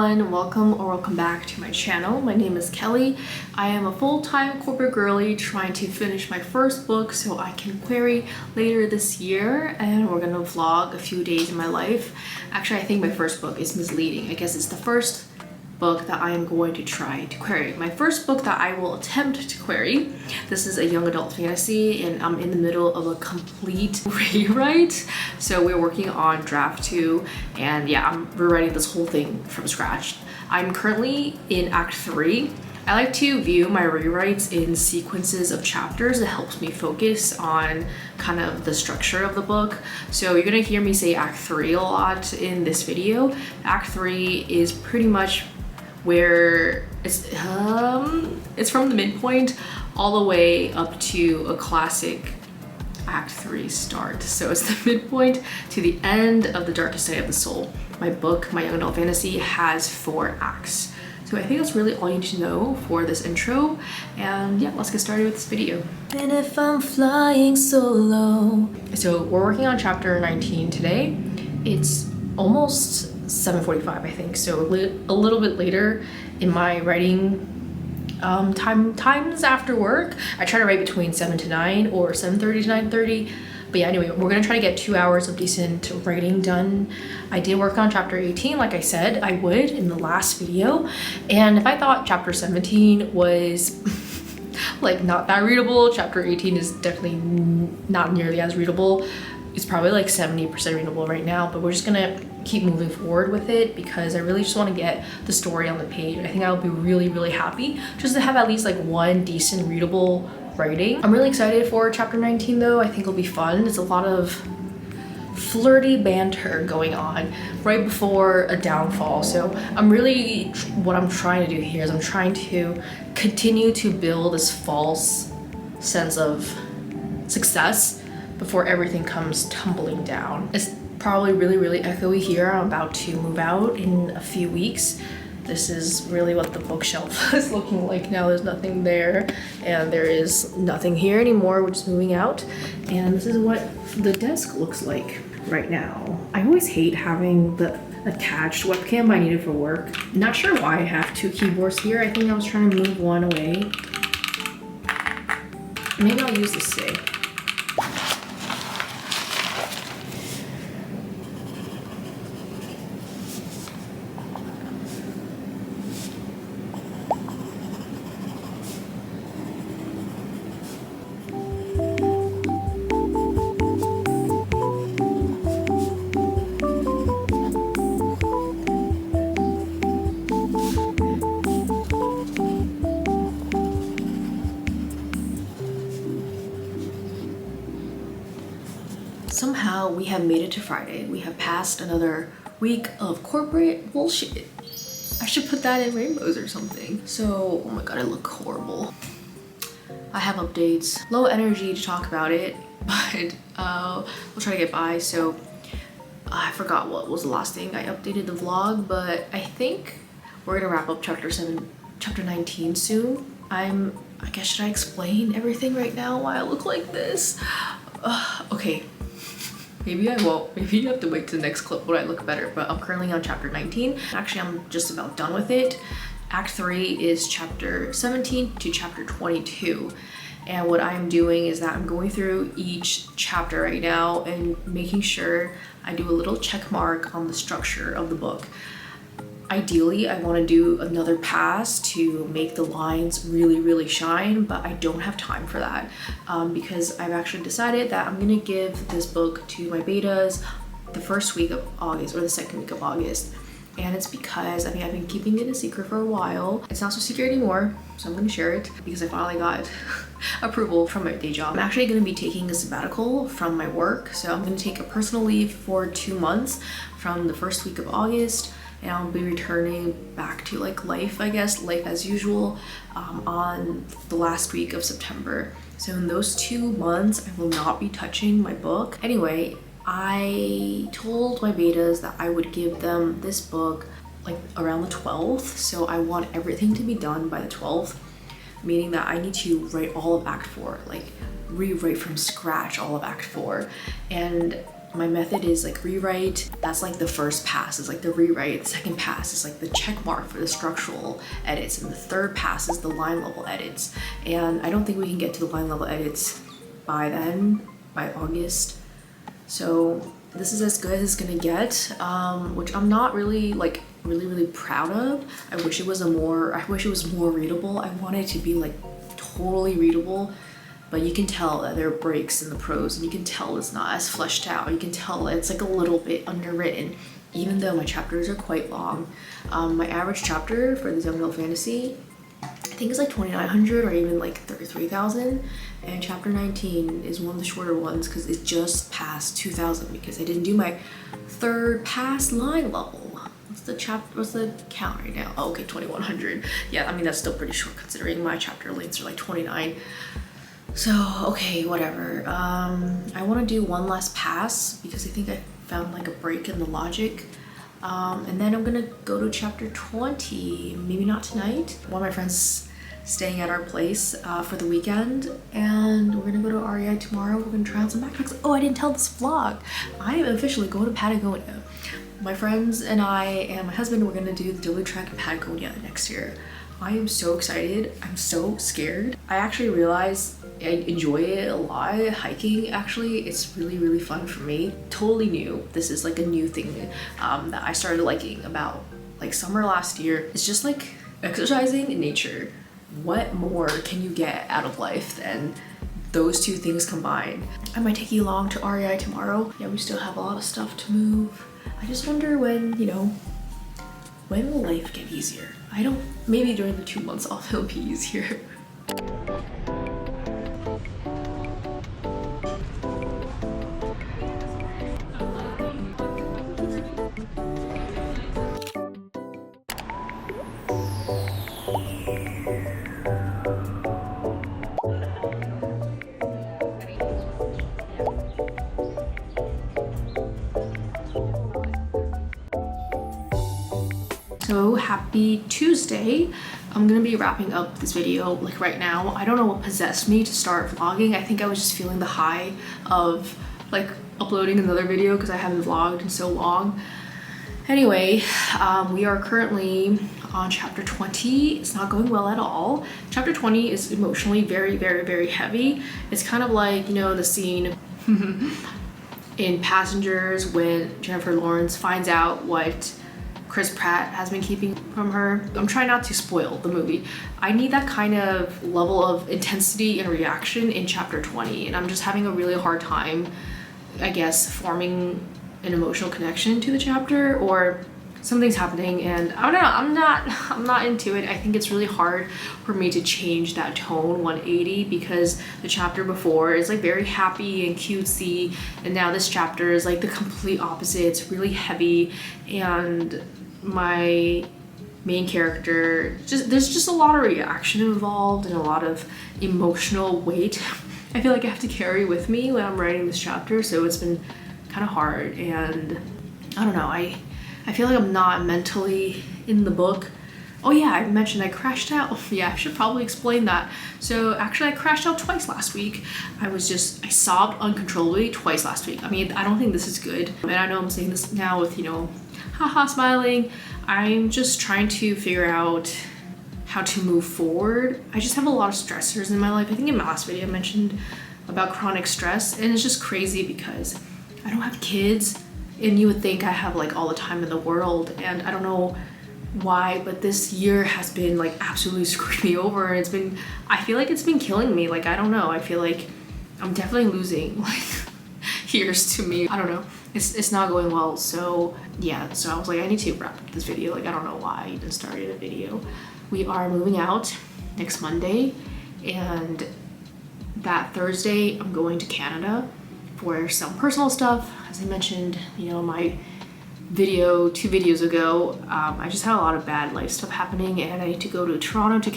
everyone, welcome back to my channel. My name is Kelly. I am a full-time corporate girly trying to finish my first book so I can query later this year, and we're gonna vlog a few days in my life. Actually, I think my first book is misleading. I guess it's the first book that I am going to try to query. My first book that I will attempt to query. This is a young adult fantasy and I'm in the middle of a complete rewrite. So we're working on draft 2 and yeah, I'm rewriting this whole thing from scratch. I'm currently in Act 3. I like to view my rewrites in sequences of chapters. It helps me focus on kind of the structure of the book. So you're gonna hear me say Act 3 a lot in this video. Act 3 is pretty much where it's from the midpoint all the way up to a classic Act 3 start. So it's the midpoint to the end of The Darkest Night of the Soul. My book, my young adult fantasy, has 4 acts. So I think that's really all you need to know for this intro. And yeah, let's get started with this video. And if I'm flying solo. So we're working on chapter 19 today. It's almost 7:45, I think, so a little bit later in my writing times after work. I try to write between 7 to 9 or 7:30 to 9:30, but yeah, anyway, we're gonna try to get 2 hours of decent writing done. I did work on chapter 18 like I said I would in the last video, and if I thought chapter 17 was like not that readable, chapter 18 is definitely not nearly as readable. It's probably like 70% readable right now, but we're just gonna keep moving forward with it because I really just want to get the story on the page. I think I'll be really happy just to have at least like one decent readable writing. I'm really excited for chapter 19 though. I think it'll be fun. It's a lot of flirty banter going on right before a downfall. So what I'm trying to do here is I'm trying to continue to build this false sense of success before everything comes tumbling down. It's probably really echoey here. I'm about to move out in a few weeks. This is really what the bookshelf is looking like now. There's nothing there and there is nothing here anymore. We're just moving out, and this is what the desk looks like right now. I always hate having the attached webcam I needed for work. Not sure why I have 2 keyboards here. I think I was trying to move one away. Maybe I'll use this today. Somehow we have made it to Friday. We have passed another week of corporate bullshit. I should put that in rainbows or something. So, oh my god, I look horrible. I have updates. Low energy to talk about it, but we'll try to get by. So, I forgot what was the last thing I updated the vlog, but I think we're gonna wrap up chapter 19 soon. I guess, should I explain everything right now why I look like this? Okay. Maybe I won't. Maybe you have to wait to the next clip when I look better, but I'm currently on chapter 19. Actually, I'm just about done with it. Act 3 is chapter 17 to chapter 22. And what I'm doing is that I'm going through each chapter right now and making sure I do a little check mark on the structure of the book. Ideally, I want to do another pass to make the lines really shine, but I don't have time for that because I've actually decided that I'm gonna give this book to my betas the first week of August or the second week of August. And it's because I've been keeping it a secret for a while. It's not so secret anymore, so I'm gonna share it because I finally got approval from my day job. I'm actually gonna be taking a sabbatical from my work, so I'm gonna take a personal leave for 2 months from the first week of August. And I'll be returning back to like life, I guess, life as usual on the last week of September. So in those 2 months, I will not be touching my book. Anyway, I told my betas that I would give them this book like around the 12th. So I want everything to be done by the 12th, meaning that I need to write all of Act 4, like rewrite from scratch all of Act 4. And My method is like rewrite. That's like the first pass is like the rewrite. The second pass is like the check mark for the structural edits. And the third pass is the line level edits. And I don't think we can get to the line level edits by then, by August. So this is as good as it's gonna get, which I'm not really like really proud of. I wish it was more readable. I want it to be like totally readable, but you can tell that there are breaks in the prose and you can tell it's not as fleshed out. You can tell it's like a little bit underwritten, even though my chapters are quite long. My average chapter for this young adult fantasy, I think it's like 2,900 or even like 33,000, and chapter 19 is one of the shorter ones because it just passed 2,000 because I didn't do my third pass line level. What's the count right now? Oh, okay, 2,100. Yeah, I mean that's still pretty short considering my chapter lengths are like 29. So okay, whatever. I want to do one last pass because I think I found like a break in the logic. And then I'm gonna go to chapter 20, maybe not tonight. One of my friends staying at our place for the weekend, and we're gonna go to REI tomorrow. We're gonna try on some backpacks. Oh, I didn't tell this vlog. I am officially going to Patagonia. My friends and I and my husband, we're gonna do the Dulu Trek in Patagonia next year. I am so excited. I'm so scared. I actually realized I enjoy it a lot. Hiking, actually, it's really fun for me. Totally new. This is like a new thing that I started liking about like summer last year. It's just like exercising in nature. What more can you get out of life than those two things combined? I might take you along to REI tomorrow. Yeah, we still have a lot of stuff to move. I just wonder when, you know, when will life get easier? Maybe during the 2 months off it'll be easier. So happy Tuesday. I'm gonna be wrapping up this video like right now. I don't know what possessed me to start vlogging. I think I was just feeling the high of like uploading another video because I haven't vlogged in so long. Anyway, we are currently on chapter 20. It's not going well at all. Chapter 20 is emotionally very heavy. It's kind of like, you know, the scene in Passengers when Jennifer Lawrence finds out what Chris Pratt has been keeping from her. I'm trying not to spoil the movie. I need that kind of level of intensity and reaction in chapter 20, and I'm just having a really hard time, I guess, forming an emotional connection to the chapter, or something's happening and I don't know, I'm not into it. I think it's really hard for me to change that tone 180 because the chapter before is like very happy and cutesy, and now this chapter is like the complete opposite. It's really heavy, and my main character, there's just a lot of reaction involved and a lot of emotional weight I feel like I have to carry with me when I'm writing this chapter, so it's been kind of hard. And I don't know, I feel like I'm not mentally in the book. Oh yeah, I mentioned I crashed out. Yeah, I should probably explain that. So actually I crashed out twice last week. I sobbed uncontrollably twice last week. I mean, I don't think this is good. And I know I'm saying this now with, you know, haha smiling. I'm just trying to figure out how to move forward. I just have a lot of stressors in my life. I think in my last video I mentioned about chronic stress, and it's just crazy because I don't have kids, and you would think I have like all the time in the world, and I don't know why, but this year has been like absolutely screwed me over, and I feel like it's been killing me. Like, I don't know, I feel like I'm definitely losing like years to me. I don't know, it's not going well. So yeah, so I was like, I need to wrap up this video. Like, I don't know why I even started a video. We are moving out next Monday, and that Thursday I'm going to Canada for some personal stuff. As I mentioned, you know, my video 2 videos ago, I just had a lot of bad life stuff happening, and I need to go to Toronto to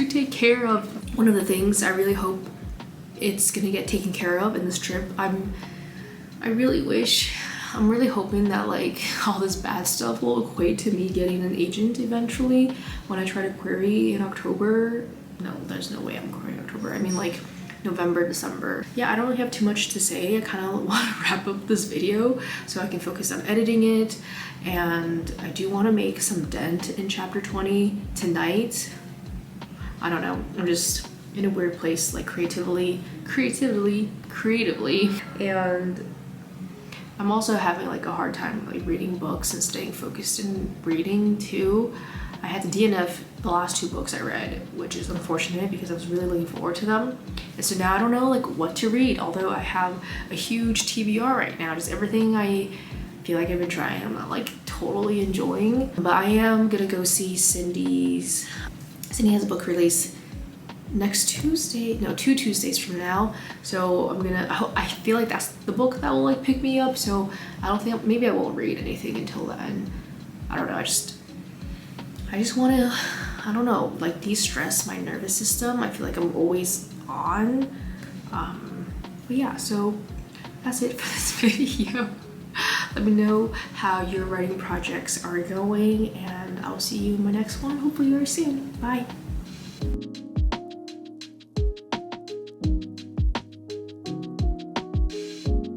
take care of one of the things. I really hope it's gonna get taken care of in this trip. I'm really hoping that like all this bad stuff will equate to me getting an agent eventually when I try to query in October. No, there's no way I'm querying in October. I mean, like November, December. Yeah, I don't really have too much to say. I kind of want to wrap up this video so I can focus on editing it, and I do want to make some dent in chapter 20 tonight. I don't know, I'm just in a weird place, like creatively, and I'm also having like a hard time like reading books and staying focused in reading too. I had to DNF the last 2 books I read, which is unfortunate because I was really looking forward to them. And so now I don't know like what to read, although I have a huge TBR right now. Just everything I feel like I've been trying, I'm not like totally enjoying. But I am gonna go see Cindy has a book release next Tuesday, no, 2 Tuesdays from now. So I feel like that's the book that will like pick me up. So I don't think, maybe I won't read anything until then. I don't know, I just want to, I don't know, like de-stress my nervous system. I feel like I'm always on. But yeah, so that's it for this video. Let me know how your writing projects are going, and I'll see you in my next one, hopefully very soon. Bye.